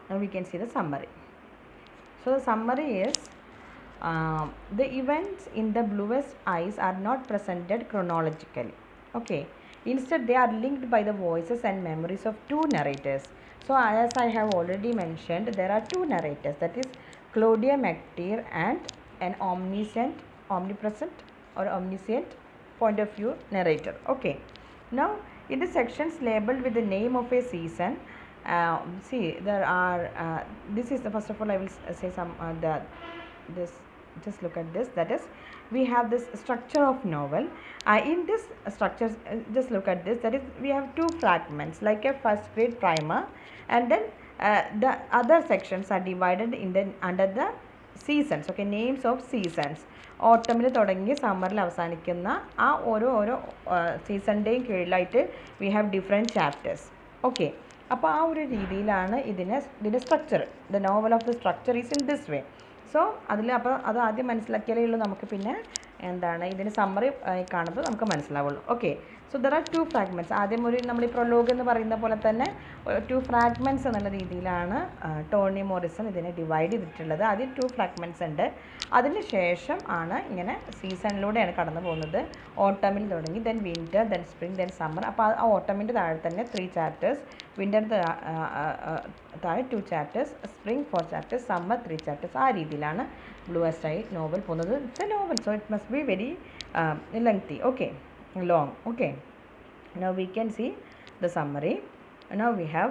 Now we can see the summary. So the summary is the events in the bluest eyes are not presented chronologically. Okay. Instead, they are linked by the voices and memories of two narrators. So, as I have already mentioned, there are two narrators, that is Claudia McTeer and an omnipresent or omniscient point of view narrator. Okay. Now, in the sections labeled with the name of a season, see there are. This is the first of all. I will say some this. Just look at this. That is, we have this structure of novel. In this structure, just look at this. That is, we have two fragments like a first grade primer, and then the other sections are divided in the under the seasons. Okay, names of seasons. ഓട്ടമിൽ തുടങ്ങി സമ്മറിൽ അവസാനിക്കുന്ന ആ ഓരോ സീസണിൻ്റെയും കീഴിലായിട്ട് we have different chapters. Okay, അപ്പോൾ ആ ഒരു രീതിയിലാണ് ഇതിൻ്റെ structure. The novel of the structure is in this way. So അപ്പോൾ അത് ആദ്യം മനസ്സിലാക്കിയാലേ ഉള്ളൂ നമുക്ക് പിന്നെ എന്താണ് ഇതിന് സമ്മറി കാണുമ്പോൾ നമുക്ക് മനസ്സിലാവുള്ളൂ. Okay, so there are two fragments. ആദ്യം നമ്മൾ ഈ പ്രൊലോഗ് എന്ന് പറയുന്ന പോലെ തന്നെ ടു ഫ്രാഗ്മെൻറ്റ്സ് എന്നുള്ള രീതിയിലാണ് ടോണി മോറിസൺ ഇതിനെ ഡിവൈഡ് ചെയ്തിട്ടുള്ളത്. ആദ്യം ടു ഫ്രാഗ്മെൻറ്റ്സ് ഉണ്ട്, അതിന് ശേഷം ആണ് ഇങ്ങനെ സീസണിലൂടെയാണ് കടന്നു പോകുന്നത്. ഓട്ടമിൽ തുടങ്ങി, then winter, then spring, then summer. അപ്പോൾ ആ ഓട്ടമിൻ്റെ താഴെ തന്നെ 3 ചാപ്റ്റേഴ്സ്, വിൻ്റർ താഴെ 2 chapters, spring 4 chapters, summer 3 chapters. ആ രീതിയിലാണ് ബ്ലൂവസ്റ്റ് ഐ നോവൽ പോകുന്നത്. It's A novel, so it must be very lengthy. Okay, long. Okay, now we can see the summary. Now we have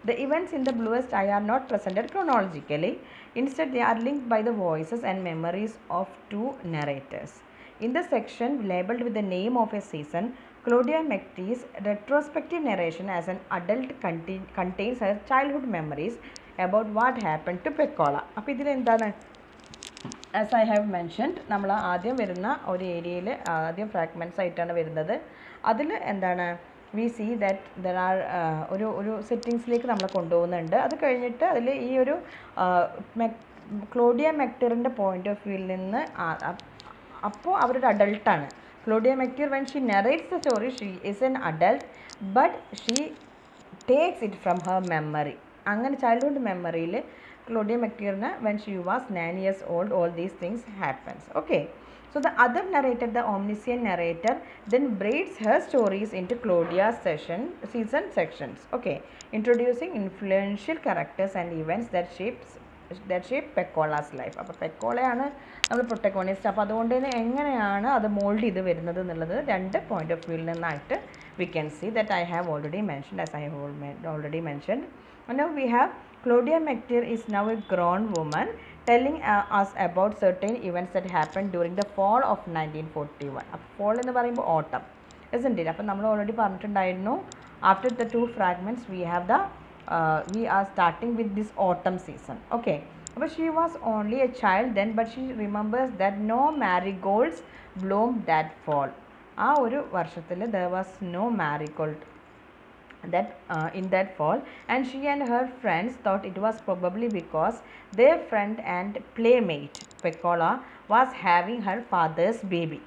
the events in the bluest eye are not presented chronologically. Instead, they are linked by the voices and memories of two narrators. In the section labeled with the name of a season, Claudia McTeer's retrospective narration as an adult contains her childhood memories about what happened to Pecola. അപ്പോൾ ഇതിൽ എന്താണ്, as I have mentioned, നമ്മൾ ആദ്യം വരുന്ന ഒരു ഏരിയയിൽ ആദ്യം fragments ആയിട്ടാണ് വരുന്നത്. അതിൽ എന്താണ്, we see that there are ഒരു സെറ്റിങ്സിലേക്ക് നമ്മൾ കൊണ്ടുപോകുന്നുണ്ട്. അത് കഴിഞ്ഞിട്ട് അതിൽ ഈ ഒരു ക്ലോഡിയ മെക്ടീറിൻ്റെ പോയിൻ്റ് ഓഫ് വ്യൂവിൽ നിന്ന് അപ്പോൾ അവരൊരു അഡൾട്ടാണ്. Claudia McTeer when she narrates the story she is an adult, but she takes it from her memory. അങ്ങനെ ചൈൽഡ്ഹുഡ് മെമ്മറിയിൽ Claudia McTeer, when she was 9 years old, all these things happens. Okay, so the other narrator, the omniscient narrator, then braids her stories into Claudia's season sections. Okay, introducing influential characters and events that shape Pecola's life. അപ്പോൾ പെക്കോളയാണ് നമ്മൾ protagonist. അപ്പോൾ അതുകൊണ്ട് തന്നെ എങ്ങനെയാണ് അത് mould ചെയ്ത് വരുന്നത് എന്നുള്ളത് രണ്ട് പോയിന്റ് ഓഫ് വ്യൂവിൽ നിന്നായിട്ട് we can see that I have already mentioned, as I have already mentioned. And now we have Claudia McTeer is now a grown woman telling us about certain events that happened during the fall of 1941. അപ്പോൾ fall എന്ന് പറയുമ്പോൾ autumn, isn't it? അപ്പോൾ നമ്മൾ already പറഞ്ഞിട്ടുണ്ടായിരുന്നു, after the two fragments we are starting with this autumn season. Okay, but she was only a child then, but she remembers that no marigolds bloomed that fall. ആ ഒരു വർഷത്തിൽ there was no marigold that in that fall, and she and her friends thought it was probably because their friend and playmate Pecola was having her father's baby.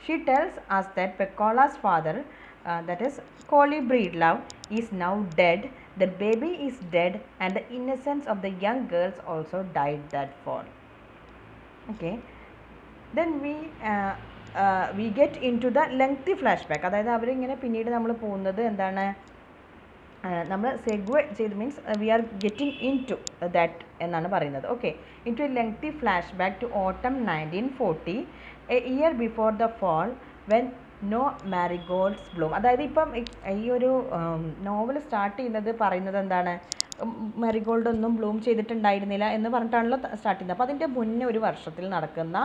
She tells us that Pecola's father, that is Collie Breedlove, is now dead. The baby is dead, and the innocence of the young girls also died that fall. Okay, then we get into the lengthy flashback. അതായത് അവരിങ്ങനെ പിന്നീട് നമ്മൾ പോകുന്നത് എന്താണ്, നമ്മൾ segue ചെയ്ത് means we are getting into that എന്നാണ് പറയുന്നത്. Okay, into a lengthy flashback to autumn 1940, a year before the fall, when no marigolds bloom. അതായത് ഇപ്പം ഈ ഒരു നോവൽ സ്റ്റാർട്ട് ചെയ്യുന്നത് പറയുന്നത് എന്താണ്, മാരിഗോൾഡ് ഒന്നും ബ്ലൂം ചെയ്തിട്ടുണ്ടായിരുന്നില്ല എന്ന് പറഞ്ഞിട്ടാണല്ലോ സ്റ്റാർട്ട് ചെയ്യുന്നത്. അപ്പോൾ അതിൻ്റെ മുന്നേ ഒരു വർഷത്തിൽ നടക്കുന്ന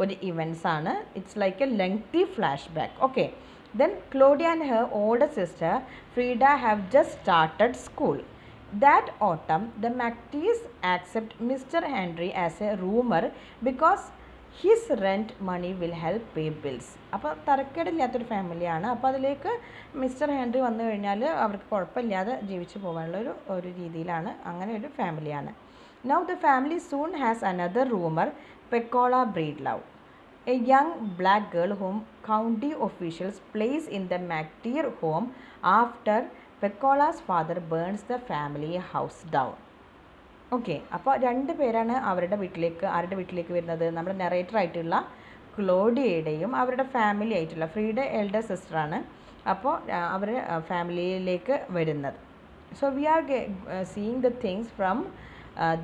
ഒരു ഇവൻറ്റ്സ് ആണ്. It's like A lengthy flash back. Okay, then Claudia and her older sister Frida have just started school. That autumn, the McTeers accept Mr. Henry as a roomer because his rent money will help pay bills. അപ്പോൾ തരക്കേടില്ലാത്തൊരു ഫാമിലിയാണ്. അപ്പോൾ അതിലേക്ക് mister Henry വന്നു കഴിഞ്ഞാൽ അവർക്ക് കുഴപ്പമില്ലാതെ ജീവിച്ചു പോകാനുള്ള ഒരു രീതിയിലാണ്, അങ്ങനെ ഒരു ഫാമിലിയാണ്. Now the family soon has another roomer, Pecola Breedlove, a young black girl whom county officials place in the McTeer home after Pecola's father burns the family house down. Okay, അപ്പോൾ രണ്ട് പേരാണ് അവരുടെ വീട്ടിലേക്ക്, ആരുടെ വീട്ടിലേക്ക് വരുന്നത്, നമ്മുടെ നെറേറ്റർ ആയിട്ടുള്ള ക്ലോഡിയയുടെയും അവരുടെ ഫാമിലി ആയിട്ടുള്ള ഫ്രീയുടെ എൽഡർ സിസ്റ്ററാണ്. അപ്പോൾ അവർ ഫാമിലിയിലേക്ക് വരുന്നത്. So we are seeing the things from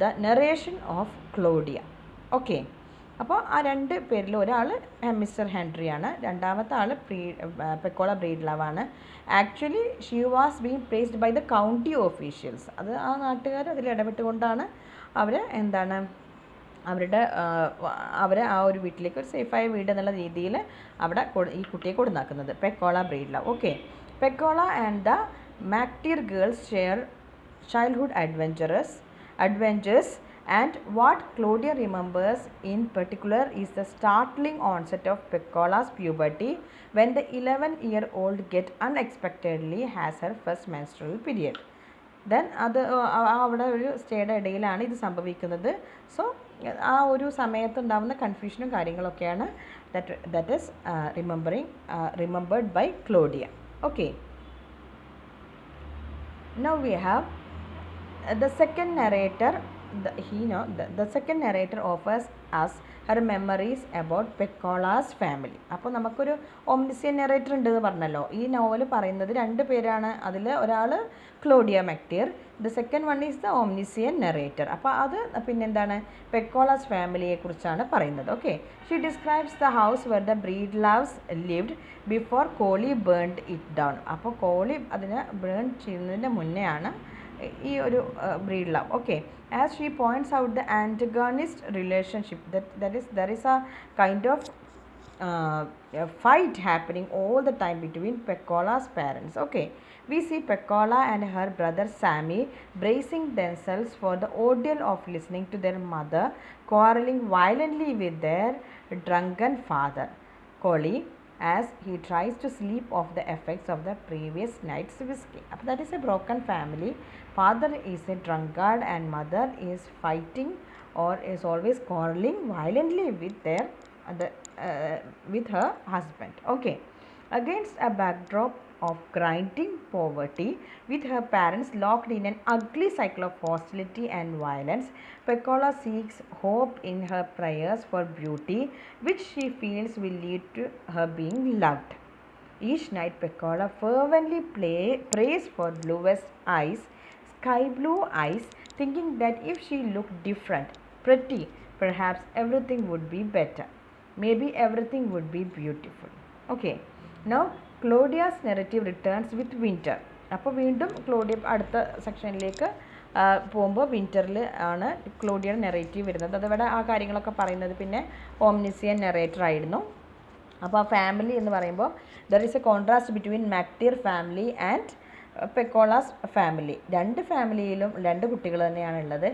the narration of Claudia. Okay, അപ്പോൾ ആ രണ്ട് പേരിൽ ഒരാൾ മിസ്റ്റർ ഹെൻറിയാണ്, രണ്ടാമത്തെ ആൾ പെക്കോള ബ്രീഡ്ലവാണ്. Actually she was being praised by the county officials. അത് ആ നാട്ടുകാർ അതിൽ ഇടപെട്ടുകൊണ്ടാണ് അവർ എന്താണ് അവരെ ആ ഒരു വീട്ടിലേക്ക് ഒരു സേഫായ വീട് എന്നുള്ള രീതിയിൽ അവിടെ ഈ കുട്ടിയെ കൊടുന്നാക്കുന്നത്. Pecola Breedlove. Okay, Pecola and the McTeer girls share childhood adventures, and what Claudia remembers in particular is the startling onset of Peccola's puberty when the 11-year-old get unexpectedly has her first menstrual period. Then അത് അവിടെ ഒരു സ്റ്റേയുടെ ഇടയിലാണ് ഇത് സംഭവിക്കുന്നത്. So ആ ഒരു സമയത്തുണ്ടാകുന്ന കൺഫ്യൂഷനും കാര്യങ്ങളൊക്കെയാണ് that is remembered by Claudia. Okay, now we have the second narrator. The second narrator offers us her memories about Peccola's family. അപ്പോൾ നമുക്കൊരു ഓംനിസിയൻ നെറേറ്റർ ഉണ്ടെന്ന് പറഞ്ഞല്ലോ. ഈ നോവൽ പറയുന്നത് രണ്ട് പേരാണ്. അതിൽ ഒരാൾ Claudia McTeer, the second one is the omniscient narrator. അപ്പോൾ അത് പിന്നെന്താണ്, പെക്കോളാസ് ഫാമിലിയെ കുറിച്ചാണ് പറയുന്നത്. Okay, she describes the house where the Breedloves lived before Cholly burned it down. അപ്പോൾ കോളി അതിനെ ബേൺ ചെയ്യുന്നതിൻ്റെ മുന്നേ ആണ് ഈ ഒരു Breedlove. Okay, as she points out the antagonist relationship, there is a kind of fight happening all the time between Peccola's parents. Okay, we see Peccola and her brother Sammy bracing themselves for the ordeal of listening to their mother quarreling violently with their drunken father, Collie, as he tries to sleep off the effects of the previous night's whiskey. That is a broken family. Father is a drunkard and mother is fighting or is always quarreling violently with her husband. Okay, against a backdrop of grinding poverty, with her parents locked in an ugly cycle of hostility and violence, Peccola seeks hope in her prayers for beauty, which she feels will lead to her being loved. Each night Peccola fervently prays for bluest eyes, sky blue eyes, thinking that if she looked different, pretty, perhaps everything would be better. Maybe everything would be beautiful. Okay, now Claudia's narrative returns with winter. അപ്പോൾ വീണ്ടും Claudia അടുത്ത സെക്ഷനിലേക്ക് പോകുമ്പോൾ വിൻ്ററിൽ ആണ് ക്ലോഡിയയുടെ narrative വരുന്നത്. അതിവിടെ ആ കാര്യങ്ങളൊക്കെ പറയുന്നത് പിന്നെ ഓംനിസിയൻ നെറേറ്റർ ആയിരുന്നു. അപ്പോൾ ആ ഫാമിലി എന്ന് പറയുമ്പോൾ there is a contrast between McTeer family and Pecola's family. രണ്ട് ഫാമിലിയിലും രണ്ട് കുട്ടികൾ തന്നെയാണ് ഉള്ളത്.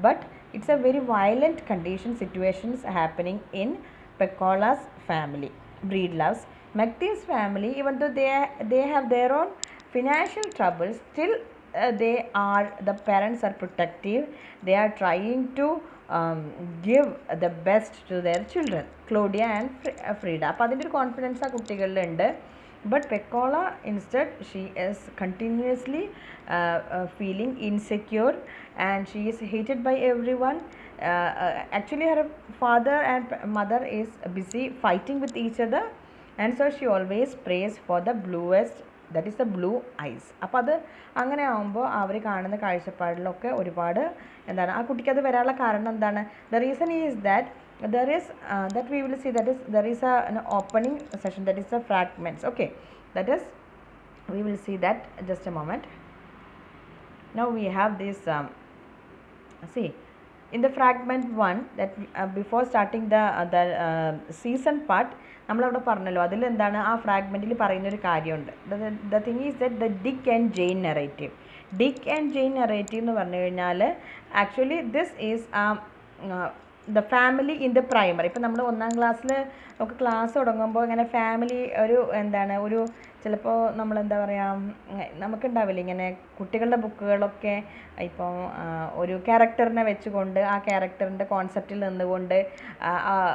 But it's a very violent condition situations happening in Pecola's family Breedloves. Mactier's family, even though they have their own financial troubles, still the parents are protective. They are trying to give the best to their children, Claudia and Frida. അപ്പോൾ അതിൻ്റെ ഒരു confidence ആ കുട്ടികളിലുണ്ട്. But Pecola instead she is continuously feeling insecure and she is hated by everyone. Actually her father and mother is busy fighting with each other. And so she always prays for the bluest, that is the blue eyes. അപ്പോൾ അത് അങ്ങനെ ആകുമ്പോൾ അവർ കാണുന്ന കാഴ്ചപ്പാടിലൊക്കെ ഒരുപാട് എന്താണ് ആ കുട്ടിക്ക് അത് വരാനുള്ള കാരണം എന്താണ്? The reason is that that we will see, that is there is an opening session, that is the fragments. Okay, that is we will see that just a moment. Now we have this see in the fragment 1 that before starting the season part നമ്മളവിടെ പറഞ്ഞല്ലോ അതിലെന്താണ് ആ ഫ്രാഗ്മെൻറ്റിൽ പറയുന്നൊരു കാര്യമുണ്ട്. The thing is that the ഡിക്ക് and Jane narrative. ഡിക്ക് and Jane narrative എന്ന് പറഞ്ഞു കഴിഞ്ഞാൽ actually this is the family in the primary. ഇപ്പം നമ്മൾ 1ാം ക്ലാസ്സിൽ നമുക്ക് ക്ലാസ് തുടങ്ങുമ്പോൾ ഇങ്ങനെ ഫാമിലി ഒരു എന്താണ് ഒരു ചിലപ്പോൾ നമ്മളെന്താ പറയുക നമുക്കുണ്ടാവില്ല ഇങ്ങനെ കുട്ടികളുടെ ബുക്കുകളൊക്കെ ഇപ്പോൾ ഒരു ക്യാരക്ടറിനെ വെച്ചുകൊണ്ട് ആ ക്യാരക്ടറിൻ്റെ കോൺസെപ്റ്റിൽ നിന്നുകൊണ്ട്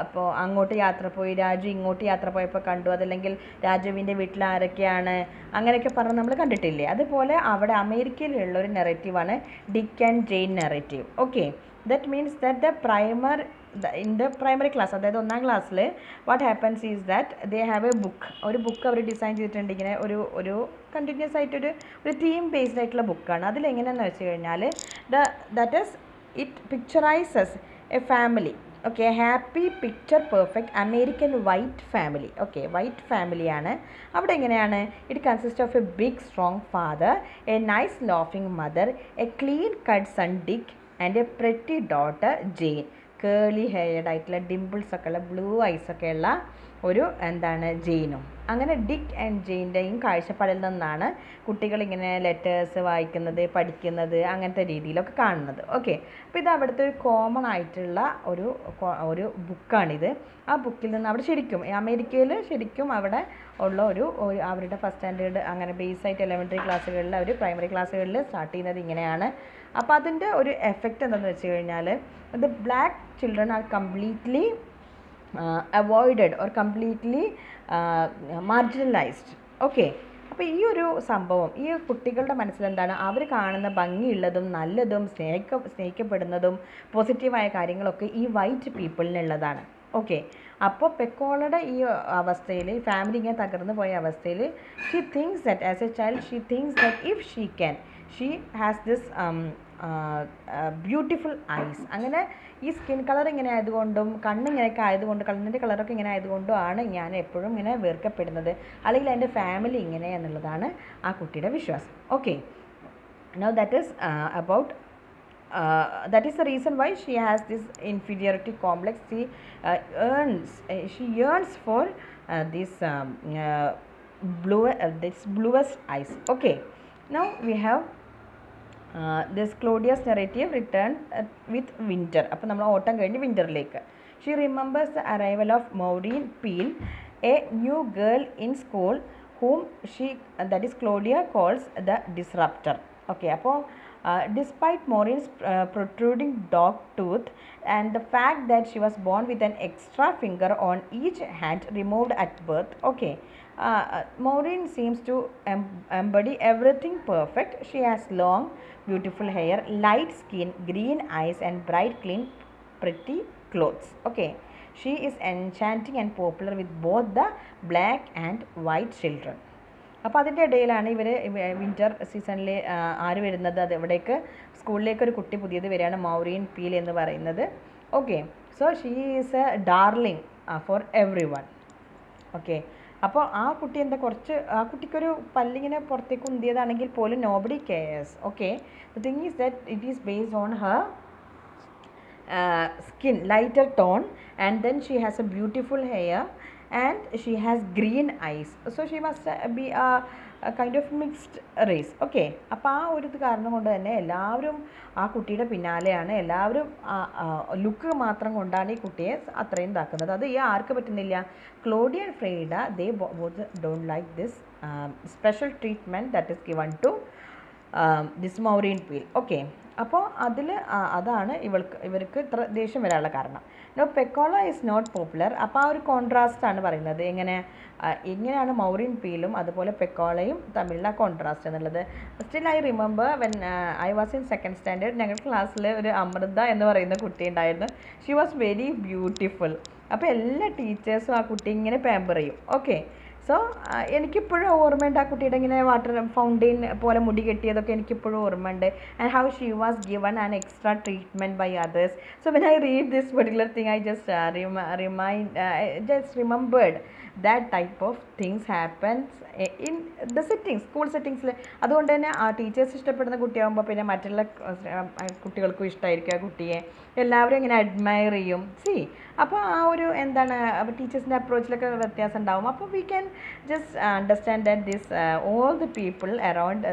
ഇപ്പോൾ അങ്ങോട്ട് യാത്ര പോയി രാജു ഇങ്ങോട്ട് യാത്ര പോയപ്പോൾ കണ്ടു, അതല്ലെങ്കിൽ രാജുവിൻ്റെ വീട്ടിൽ ആരൊക്കെയാണ് അങ്ങനെയൊക്കെ പറഞ്ഞ് നമ്മൾ കണ്ടിട്ടില്ലേ. അതുപോലെ അവിടെ അമേരിക്കയിലുള്ള ഒരു നെറേറ്റീവാണ് Dick and Jane narrative. Okay, that means that in the primary class, അതായത് 1ാം ക്ലാസ്സിൽ what happens is that they have A book. ഒരു ബുക്ക് അവർ ഡിസൈൻ ചെയ്തിട്ടുണ്ട് ഇങ്ങനെ ഒരു കണ്ടിന്യൂസ് ആയിട്ടൊരു തീം ബേസ്ഡ് ആയിട്ടുള്ള ബുക്കാണ്. അതിലെങ്ങനെയാണെന്ന് വെച്ച് കഴിഞ്ഞാൽ that is it picturizes a family. Okay, happy picture perfect American white family. Okay, white ഫാമിലിയാണ്. അവിടെ എങ്ങനെയാണ്? It consist of a big strong father, a nice laughing mother, a clean cut son Dick and a pretty daughter Jane. Curly haired ആയിട്ടുള്ള dimples ഒക്കെ ഉള്ള blue ഐസൊക്കെ ഉള്ള ഒരു എന്താണ് ജെയിനും. അങ്ങനെ ഡിക്ക് ആൻഡ് ജെയിൻ്റെയും കാഴ്ചപ്പാടിൽ നിന്നാണ് കുട്ടികളിങ്ങനെ ലെറ്റേഴ്സ് വായിക്കുന്നത്, പഠിക്കുന്നത്, അങ്ങനത്തെ രീതിയിലൊക്കെ കാണുന്നത്. ഓക്കെ, അപ്പോൾ ഇത് അവിടുത്തെ ഒരു കോമൺ ആയിട്ടുള്ള ഒരു ബുക്കാണിത്. ആ ബുക്കിൽ നിന്ന് അവിടെ ശരിക്കും അമേരിക്കയിൽ ശരിക്കും അവിടെ ഉള്ള ഒരു അവരുടെ ഫസ്റ്റ് സ്റ്റാൻഡേർഡ് അങ്ങനെ ബേസ് ആയിട്ട് എലിമെൻ്ററി ക്ലാസ്സുകളിൽ അവർ പ്രൈമറി ക്ലാസ്സുകളിൽ സ്റ്റാർട്ട് ചെയ്യുന്നത് ഇങ്ങനെയാണ്. അപ്പോൾ അതിൻ്റെ ഒരു എഫക്റ്റ് എന്താണെന്ന് വെച്ച് കഴിഞ്ഞാൽ the black children are completely avoided or completely marginalised. Okay, അപ്പോൾ ഈ ഒരു സംഭവം ഈ കുട്ടികളുടെ മനസ്സിലെന്താണ്? അവർ കാണുന്ന ഭംഗിയുള്ളതും നല്ലതും സ്നേഹിക്കപ്പെടുന്നതും പോസിറ്റീവായ കാര്യങ്ങളൊക്കെ ഈ വൈറ്റ് പീപ്പിളിനുള്ളതാണ്. ഓക്കെ, അപ്പോൾ പെക്കോളയുടെ ഈ അവസ്ഥയിൽ ഫാമിലി ഇങ്ങനെ തകർന്നു പോയ അവസ്ഥയിൽ she things that as A child she things that if she has this beautiful ice. അങ്ങനെ ഈ സ്കിൻ കളർ ഇങ്ങനെ ആയതുകൊണ്ടും കണ്ണിങ്ങനെയൊക്കെ ആയതുകൊണ്ട് കണ്ണിൻ്റെ കളറൊക്കെ ഇങ്ങനെ ആയതുകൊണ്ടും ആണ് ഞാൻ എപ്പോഴും ഇങ്ങനെ വെറുക്കപ്പെടുന്നത്, അല്ലെങ്കിൽ എൻ്റെ ഫാമിലി ഇങ്ങനെ എന്നുള്ളതാണ് ആ കുട്ടിയുടെ വിശ്വാസം. Okay, now that is about that is the reason why she has this inferiority complex. She yearns for this bluest eyes. Okay, now we have this Claudia's narrative return with winter. അപ്പോൾ നമ്മൾ ഓട്ടം കഴിഞ്ഞ് വിൻ്ററിലേക്ക്. She remembers the arrival of Maureen Peel, a new girl in school whom that is Claudia calls the disruptor. Okay, അപ്പോൾ despite Maureen's protruding dog tooth and the fact that she was born with an extra finger on each hand removed at birth, okay, Maureen seems to embody everything perfect. She has long, beautiful hair, light skin, green eyes, and bright, clean, pretty clothes. Okay, she is enchanting and popular with both the black and white children. അപ്പോൾ അതിൻ്റെ ഇടയിലാണ് ഇവർ winter സീസണിൽ ആര് വരുന്നത്? അത് എവിടേക്ക് സ്കൂളിലേക്ക് ഒരു കുട്ടി പുതിയത് വരികയാണ്, മൗറീൻ പീൽ എന്ന് പറയുന്നത്. Okay, so she is A darling for every one. Okay, അപ്പോൾ ആ കുട്ടി എന്താ ആ കുട്ടിക്കൊരു പല്ലിങ്ങനെ പുറത്തേക്ക് ഉന്തിയതാണെങ്കിൽ പോലും nobody CARES. Okay, the thing is that it is based on her skin, lighter tone, and then she has a beautiful hair and she has green eyes, so she must be a kind of mixed race. Okay, അപ്പോൾ ആ ഒരു കാരണം കൊണ്ട് തന്നെ എല്ലാവരും ആ കുട്ടിയുടെ പിന്നാലെയാണ്. എല്ലാവരും ലുക്ക് മാത്രം കൊണ്ടാണ് ഈ കുട്ടിയെ അത്രയും ഇതാക്കുന്നത്. അത് ഈ ആർക്ക് പറ്റുന്നില്ല? Claudia and Frieda, they both don't like this special treatment that is given to this Maureen Peal. Okay, അപ്പോൾ അതാണ് ഇവർക്ക് ഇത്ര ദേഷ്യം വരാനുള്ള കാരണം. No, Pecola is not popular. അപ്പോൾ ആ ഒരു കോൺട്രാസ്റ്റാണ് പറയുന്നത്. എങ്ങനെയാണ് മൗറീൻ പീലും അതുപോലെ പെക്കോളയും തമ്മിലുള്ള കോൺട്രാസ്റ്റ് എന്നുള്ളത്. Still I remember when I was in 2nd standard, ഞങ്ങളുടെ ക്ലാസ്സിൽ ഒരു അമൃത എന്ന് പറയുന്ന കുട്ടി ഉണ്ടായിരുന്നു. She was very beautiful. അപ്പോൾ എല്ലാ ടീച്ചേഴ്സും ആ കുട്ടി ഇങ്ങനെ പാമ്പർ ചെയ്യും. ഓക്കെ, സോ എനിക്കിപ്പോഴും ഓർമ്മയുണ്ട് ആ കുട്ടിയുടെ ഇങ്ങനെ വാട്ടർ ഫൗണ്ടെയിൻ പോലെ മുടി കെട്ടിയതൊക്കെ എനിക്കിപ്പോഴും ഓർമ്മയുണ്ട്. And how she was given an extra treatment by others. So when I read this particular thing I just remembered that type of things happens in the settings, school settingsൽ. അതുകൊണ്ട് തന്നെ ആ teachers ഇഷ്ടപ്പെടുന്ന കുട്ടിയാകുമ്പോൾ പിന്നെ മറ്റുള്ള കുട്ടികൾക്കും ഇഷ്ടമായിരിക്കും ആ കുട്ടിയെ. എല്ലാവരും ഇങ്ങനെ അഡ്മയർ ചെയ്യും. അപ്പോൾ ആ ഒരു എന്താണ് ടീച്ചേഴ്സിൻ്റെ അപ്രോച്ചിലൊക്കെ വ്യത്യാസം ഉണ്ടാവും. അപ്പോൾ we can just understand that this all the people around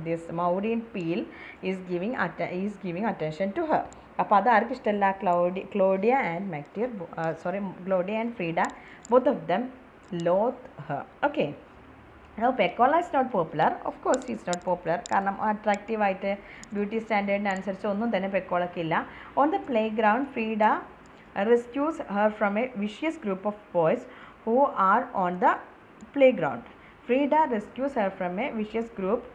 this Maureen Peal is giving attention to her. അപ്പോൾ അത് ആർക്കും ഇഷ്ടമല്ല. Claudia and McTeer, Claudia and Frieda, both of them loathe her. Okay. Now Pecola is not popular. Of course she is not popular. കാരണം attractive ആയിട്ട് beauty സ്റ്റാൻഡേർഡിന് അനുസരിച്ച് ഒന്നും തന്നെ പെക്കോളക്കില്ല. On the playground Frieda rescues her from a vicious group of boys who are on the playground. Frieda rescues her from a vicious group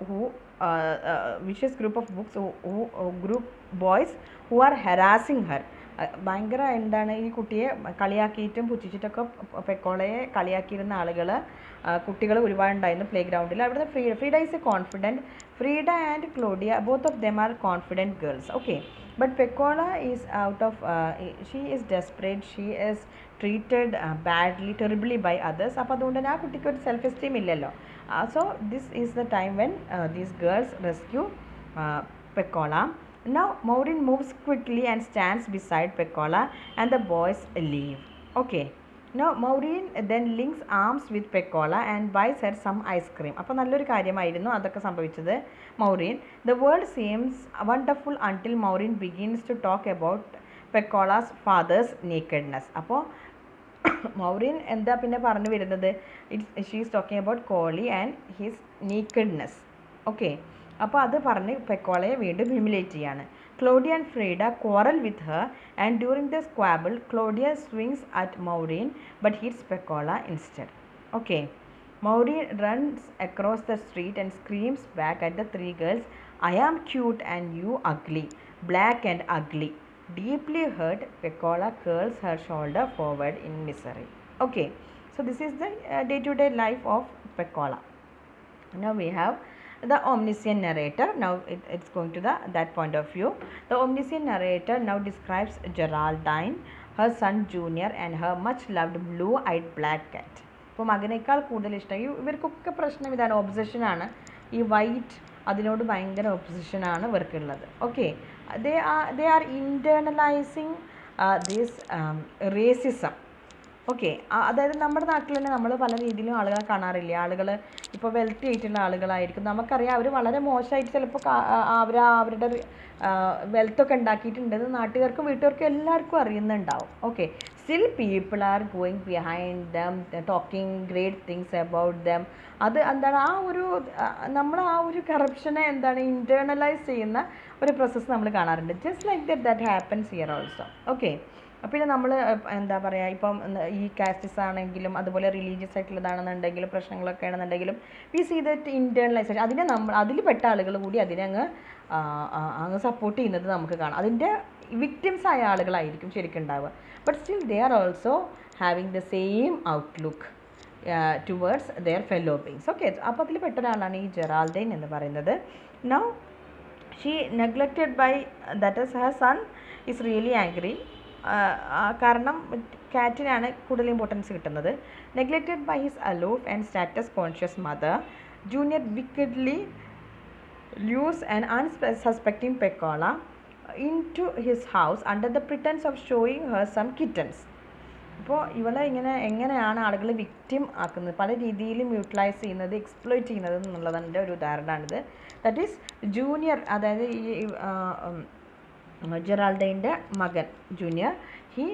of group boys who are harassing her. ഭയങ്കര എന്താണ് ഈ കുട്ടിയെ കളിയാക്കിയിട്ടും പുച്ഛിച്ചിട്ടൊക്കെ പെക്കോളയെ കളിയാക്കിയിരുന്ന കുട്ടികൾ ഒരുപാടുണ്ടായിരുന്നു പ്ലേ ഗ്രൗണ്ടിൽ. അവിടുത്തെ Frieda is a confident. Frieda and Claudia both of them are confident girls. Okay. But Pecola is she is desperate. She is treated terribly by others. അപ്പോൾ അതുകൊണ്ട് തന്നെ ആ കുട്ടിക്ക് ഒരു സെൽഫ് എസ്റ്റീം ഇല്ലല്ലോ. So this is the time when these girls rescue Pecola. Now Maureen moves quickly and stands beside Pecola and the boys leave. Okay. Now Maureen then links arms with Pecola and buys her some ice cream. അപ്പോൾ നല്ലൊരു കാര്യമായിരുന്നു അതൊക്കെ സംഭവിച്ചത്. Maureen, the world seems wonderful until Maureen begins to talk about Pecola's father's nakedness. അപ്പോൾ മൗറിൻ എന്താ പിന്നെ പറഞ്ഞു വരുന്നത്? She is talking about Cholly and his nakedness. Okay. അപ്പോൾ അത് പറഞ്ഞ് പെക്കോളയെ വീണ്ടും ഹ്യൂമിലേറ്റ് ചെയ്യാണ്. Claudia and Frieda quarrel with her and during the squabble Claudia swings at Maureen but hits Pecola instead. Okay. Maureen runs across the street and screams back at the three girls, I am cute and you ugly, black and ugly. Deeply hurt, Pecola curls her shoulder forward in misery. Okay, so this is the day-to-day life of Pecola. Now we have the omniscient narrator. Now it's going to that point of view. The omniscient narrator now describes Geraldine, her son Junior, and her much-loved blue-eyed black cat. ഇപ്പോൾ മകനേക്കാൾ കൂടുതൽ ഇഷ്ടം ഇവർക്കൊക്കെ പ്രശ്നം ഇതാണ്, ഒബ്സഷനാണ്. ഈ white അതിനോട് ഭയങ്കര ഒബ്സഷനാണ് ഇവർക്കുള്ളത്. Okay. they are internalizing this racism. Okay. അതായത് നമ്മുടെ നാട്ടിൽ തന്നെ നമ്മൾ പല രീതിയിലും ആളുകളെ കാണാറില്ല. ആളുകൾ ഇപ്പോൾ വെൽത്തി ആയിട്ടുള്ള ആളുകളായിരിക്കും, നമുക്കറിയാം അവർ വളരെ മോശമായിട്ട് ചിലപ്പോൾ അവരുടെ വെൽത്തൊക്കെ ഉണ്ടാക്കിയിട്ടുണ്ടെന്ന് നാട്ടുകാർക്കും വീട്ടുകാർക്കും എല്ലാവർക്കും അറിയുന്നുണ്ടാവും. Okay. Still people are going behind them, talking great things about them. അത് എന്താണ് നമ്മൾ ആ ഒരു കറപ്ഷനെ ഇൻറ്റേർണലൈസ് ചെയ്യുന്ന ഒരു പ്രോസസ്സ് നമ്മൾ കാണാറുണ്ട്. Just like that happens here also. Okay. പിന്നെ നമ്മൾ എന്താ പറയുക, ഇപ്പം ഈ കാസ്റ്റസ് ആണെങ്കിലും അതുപോലെ റിലീജിയസ് ആയിട്ടുള്ളതാണെന്നുണ്ടെങ്കിലും പ്രശ്നങ്ങളൊക്കെ ആണെന്നുണ്ടെങ്കിലും വി സീ ദറ്റ് ഇൻറ്റേർണലൈസേഷൻ, അതിൽ പെട്ട ആളുകൾ കൂടി അതിനെ അങ്ങ് സപ്പോർട്ട് ചെയ്യുന്നത് നമുക്ക് കാണാം. അതിൻ്റെ വിക്ടിംസ് ആയ ആളുകളായിരിക്കും ശരിക്കും ഉണ്ടാവുക. But still they are also having the same outlook towards their fellow beings. Okay. അപ്പോൾ അതിൽ പെട്ട ഒരാളാണ് ഈ ജെറാൾഡൈൻ എന്ന് പറയുന്നത്. Now she neglected by that is her son is really angry. കാരണം കാറ്റിനാണ് കൂടുതൽ ഇമ്പോർട്ടൻസ് കിട്ടുന്നത്. Neglected by his aloof and status conscious mother, Junior wickedly lures and unsuspecting Pecola into his house under the pretense of showing her some kittens. അപ്പോൾ ഇവളെ എങ്ങനെയാണ് ആളുകൾ victim ആക്കുന്നത്, പല രീതിയിലും യൂട്ടിലൈസ് ചെയ്യുന്നത്, എക്സ്പ്ലോയിറ്റ് ചെയ്യുന്നത് എന്നുള്ളതിൻ്റെ ഒരു ഉദാഹരണമാണിത്. ദാറ്റ് ഈസ് ജൂനിയർ, അതായത് ഈ ജെറാൾഡൈൻ്റെ മകൻ junior, he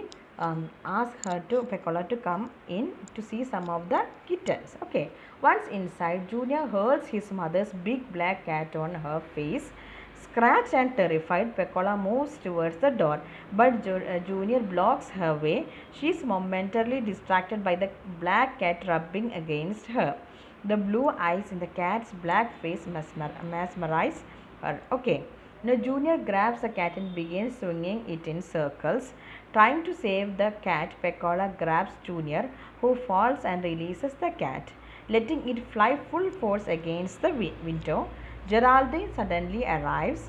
asked Pecola to come in to see some of the kittens. Okay. Once inside, Junior hurls his mother's big black cat on her face. Scratched and terrified, Pecola moves towards the door, but Junior blocks her way. She is momentarily distracted by the black cat rubbing against her. The blue eyes in the cat's black face mesmerize her. Okay. Now Junior grabs the cat and begins swinging it in circles. Trying to save the cat, Pecola grabs Junior, who falls and releases the cat, letting it fly full force against the window. Geraldine suddenly arrives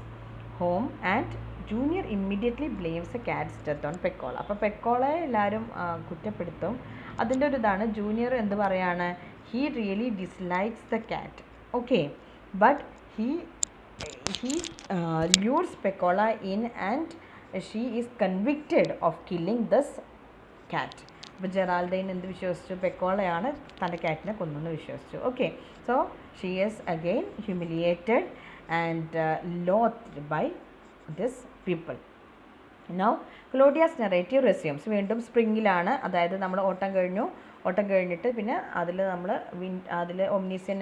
home and Junior immediately blames the cat's death on Pecola. അപ്പോൾ പെക്കോളയെ എല്ലാവരും കുറ്റപ്പെടുത്തും. അതിൻ്റെ ഒരു ഇതാണ്. Junior എന്ത് പറയാണ്, he really dislikes the cat. Okay. But he lures Pecola in and she is convicted of killing this cat. അപ്പോൾ Geraldine എന്ത് വിശ്വസിച്ചു, പെക്കോളയാണ് തൻ്റെ കാറ്റിനെ കൊന്നെന്ന് വിശ്വസിച്ചു. Okay. So she is again humiliated and loathed by this people. Now Claudia's narrative resumes. വീണ്ടും സ്പ്രിങ്ങിലാണ്, അതായത് നമ്മൾ ഓട്ടം കഴിഞ്ഞിട്ട് പിന്നെ അതിൽ ഒംനീസിയൻ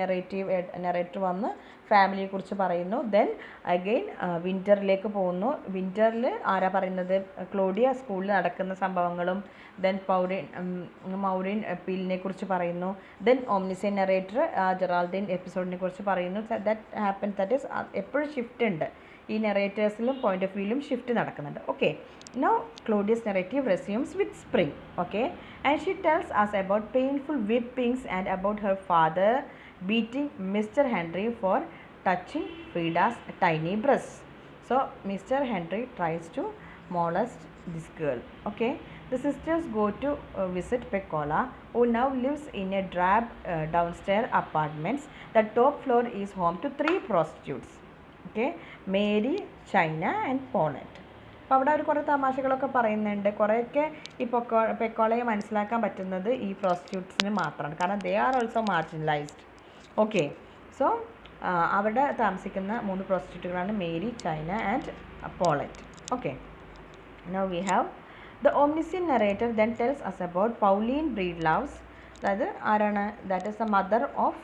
നെറേറ്റർ വന്ന് ഫാമിലിയെക്കുറിച്ച് പറയുന്നു. ദെൻ അഗെയിൻ വിൻ്ററിലേക്ക് പോകുന്നു. വിൻ്ററിൽ ആരാ പറയുന്നത്? ക്ലോഡിയ സ്കൂളിൽ നടക്കുന്ന സംഭവങ്ങളും ദെൻ മൗറിൻ പീലിനെ കുറിച്ച് പറയുന്നു. ദെൻ ഓംനിസിയൻ നെറേറ്റർ ജെറാൾഡിൻ എപ്പിസോഡിനെ കുറിച്ച് പറയുന്നു. ദാറ്റ് ഈസ് എപ്പോഴും ഷിഫ്റ്റ് ഉണ്ട്, ഈ നെറേറ്റേഴ്സിലും പോയിന്റ് ഓഫ് വ്യൂയിലും ഷിഫ്റ്റ് നടക്കുന്നുണ്ട്. Okay, now Claudius narrative resumes with spring. Okay, and she tells us about painful whippings and about her father beating Mr. Henry for touching Frida's tiny breasts. So Mr. Henry tries to molest this girl. Okay, the sisters go to visit Pecola, who now lives in a drab downstairs apartments. The top floor is home to 3 prostitutes. Okay, Mary, China and Poland. അപ്പോൾ അവിടെ അവർ കുറേ തമാശകളൊക്കെ പറയുന്നുണ്ട്. കുറേയൊക്കെ ഈ പെക്കോളയെ മനസ്സിലാക്കാൻ പറ്റുന്നത് ഈ പ്രോസ്റ്റിറ്റ്യൂട്ട്സിന് മാത്രമാണ്, കാരണം they are also marginalized. Okay, so അവിടെ താമസിക്കുന്ന 3 പ്രോസ്റ്റിറ്റ്യൂട്ടുകളാണ് Marie, China and Poland. Okay, now we have the omniscient narrator then tells us about Pauline Breedlove's. അതായത് ആരാണ്? That is the mother of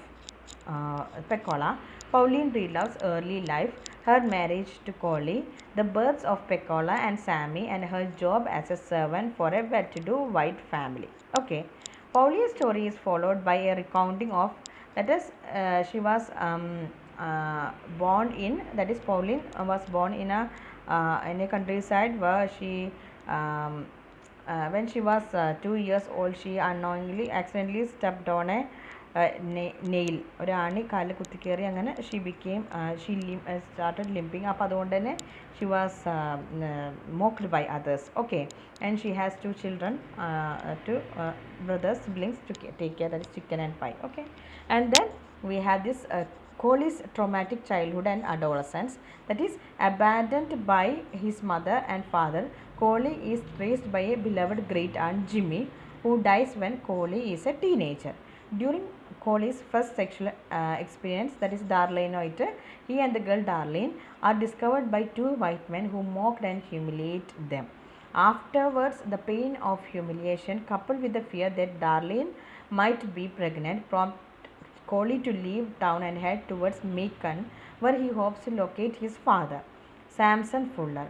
Pecola. Pauline Breedlove's early life, her marriage to Coley, the births of Pecola and Sammy, and her job as a servant for a well-to-do white family. Okay, Pauline's story is followed by a recounting of, that is, she was born in, that is, Pauline was born in a countryside where she when she was 2 years old, she unknowingly accidentally stepped on a nail, ഒരാണി കാലിൽ കുത്തിക്കയറി. അങ്ങനെ she started limping. അപ്പോൾ അതുകൊണ്ട് തന്നെ she was mocked by others. Okay, and she has 2 children, 2 brothers, siblings to take care, that is chicken and pie. Okay, and then we have this Coley's traumatic childhood and adolescence, that is abandoned by his mother and father. Coley is raised by a beloved great aunt Jimmy, who dies when Coley is a teenager. During Coley's first sexual experience, that is Darlene, he and the girl Darlene are discovered by 2 white men who mocked and humiliate them. Afterwards, the pain of humiliation coupled with the fear that Darlene might be pregnant prompt Coley to leave town and head towards Macon, where he hopes to locate his father, Samson Fuller.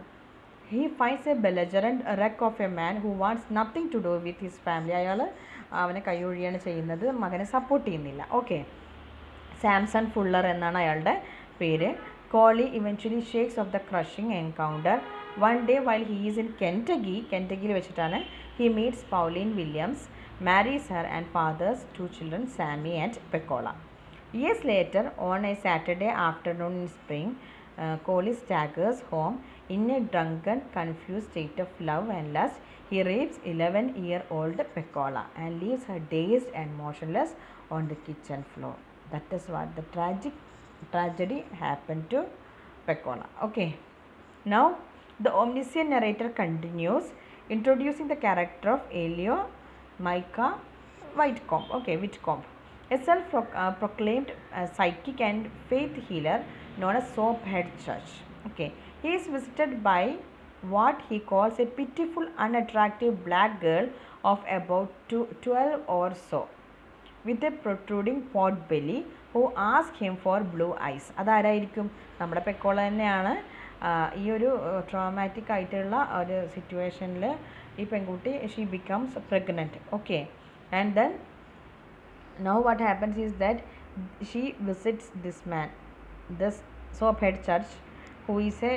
He finds a belligerent wreck of a man who wants nothing to do with his family. അയാൾ അവനെ കൈയൊഴിയാണ് ചെയ്യുന്നത്, മകനെ support ചെയ്യുന്നില്ല. Okay, Samson Fuller എന്നാണ് അയാളുടെ പേര്. Cholly eventually shakes off the crushing encounter. One day while he is in കെൻറ്റക്കിയിൽ വെച്ചിട്ടാണ് he meets Pauline Williams, marries her and fathers 2 children, Sammy and Pecola. Years later, on a Saturday afternoon in spring, Coley staggers home in a drunken, confused state of love and lust. He rapes 11-year-old Pecola and leaves her dazed and motionless on the kitchen floor. That is what the tragedy happened to Pecola. Okay, now the omniscient narrator continues, introducing the character of Elio Micah Whitcomb. Okay, Whitcomb, a self-proclaimed psychic and faith healer known as Soaphead Church. Okay, he is visited by what he calls a pitiful, unattractive black girl of about 12 or so, with a protruding pot belly, who ask him for blue eyes. അതാരായിരിക്കും? നമ്മുടെ പെക്കോള തന്നെയാണ്. ഈ ഒരു traumatic ആയിട്ടുള്ള ഒരു സിറ്റുവേഷനിൽ ഈ പെൺകുട്ടി she becomes pregnant. Okay, and then now what happens is that she visits this man, this Soaphead Church, who is a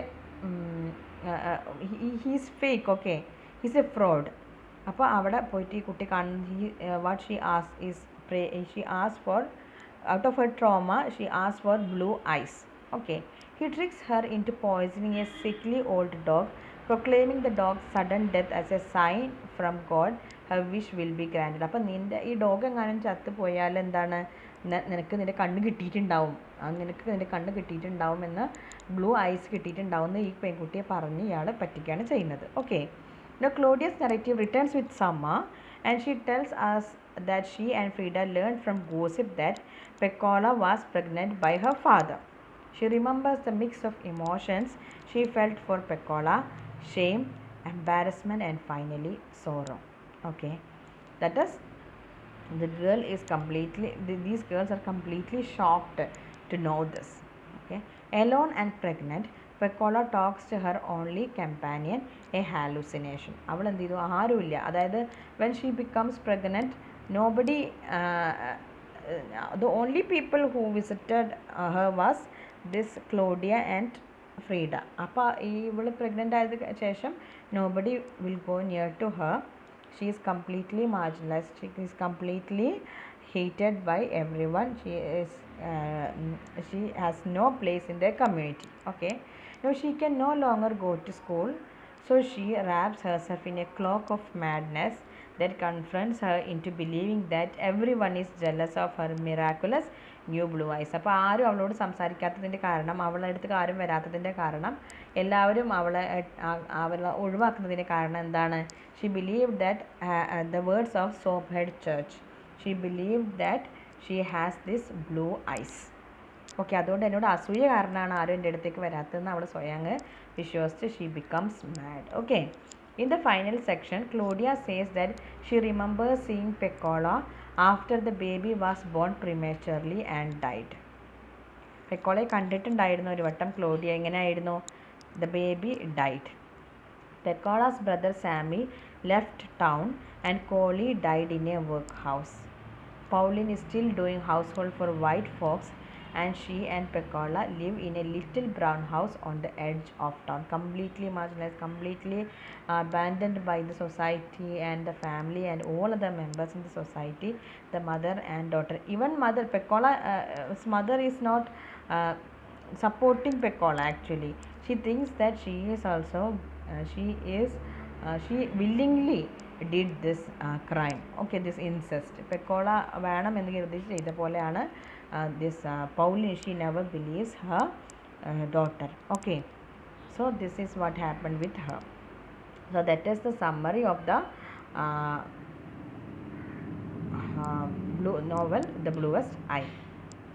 he is fake. Okay, he is a fraud. അപ്പോൾ അവിടെ പോയിട്ട് ഈ കുട്ടി കാണുന്ന what she as is she asked for, out of her trauma, she asked for blue eyes. Okay, he tricks her into poisoning a sickly old dog, proclaiming the dog's sudden death as a sign from God. Her wish will be granted. അപ്പോൾ നിൻ്റെ ഈ dog എങ്ങാനും ചത്ത് പോയാൽ എന്താണ്, നിനക്ക് നിൻ്റെ കണ്ണ് കിട്ടിയിട്ടുണ്ടാവും, നിനക്ക് നിൻ്റെ കണ്ണ് കിട്ടിയിട്ടുണ്ടാവും എന്ന്, ബ്ലൂ ഐസ് കിട്ടിയിട്ടുണ്ടാവും എന്ന് ഈ പെൺകുട്ടിയെ പറഞ്ഞ് ഇയാൾ പറ്റിക്കുകയാണ് ചെയ്യുന്നത്. Okay, now Claudia's narrative returns with Summer, and she tells us that she and Frida learned from gossip that Pecola was pregnant by her father. She remembers the mix of emotions she felt for Pecola: shame, embarrassment, and finally sorrow. Okay, that is, the girl is completely, these girls are completely shocked to know this. Okay, alone and pregnant, Pecola talks to her only companion, a hallucination. അവൾ എന്ത് ചെയ്തു, ആരുമില്ല, അതായത് when she becomes pregnant, nobody, the only people who visited her was this Claudia and ഫ്രീഡ. അപ്പോൾ ഇവള് pregnant ആയത് ശേഷം nobody will go near to her. She is completely marginalized. She is completely hated by everyone. She has no place in their community. Okay, now she can no longer go to school, so she wraps herself in a cloak of madness that confronts her into believing that everyone is jealous of her miraculous new blue eyes. അപ്പോൾ ആരും അവളോട് സംസാരിക്കാത്തതിൻ്റെ കാരണം, അവളുടെ അടുത്തേക്ക് ആരും വരാത്തതിൻ്റെ കാരണം, എല്ലാവരും അവളെ ഒഴിവാക്കുന്നതിൻ്റെ കാരണം എന്താണ്? She believe that the words of soap head church, she believe that she has this blue eyes. Okay, അതുകൊണ്ട് എന്നോട് അസൂയ കാരണമാണ് ആരും എൻ്റെ അടുത്തേക്ക് വരാത്തതെന്ന് അവൾ സ്വയം വിശ്വസിച്ച് she becomes mad. Okay, in the final section, Claudia says that she remembers seeing Peccola after the baby was born prematurely and died. പെക്കോളയെ കണ്ടിട്ടുണ്ടായിരുന്നു ഒരു വട്ടം ക്ലോഡിയ. എങ്ങനെയായിരുന്നു? The baby died. Pecola's brother Sammy left town and Cholly died in a workhouse. Pauline is still doing household for white folks, and she and Pecola live in a little brown house on the edge of town. Completely marginalized, completely abandoned by the society and the family and all other members in the society, the mother and daughter. Even mother, Pecola's mother is not supporting Pecola actually. She thinks that she is also, she willingly did this crime. Okay, this incest. Pecola വേണം എന്ന് കരുതിച്ച് ചെയ്ത പോലെയാണ് this Pauline. She never believes her daughter. Okay, so this is what happened with her. So that is the summary of the blue novel, The Bluest Eye.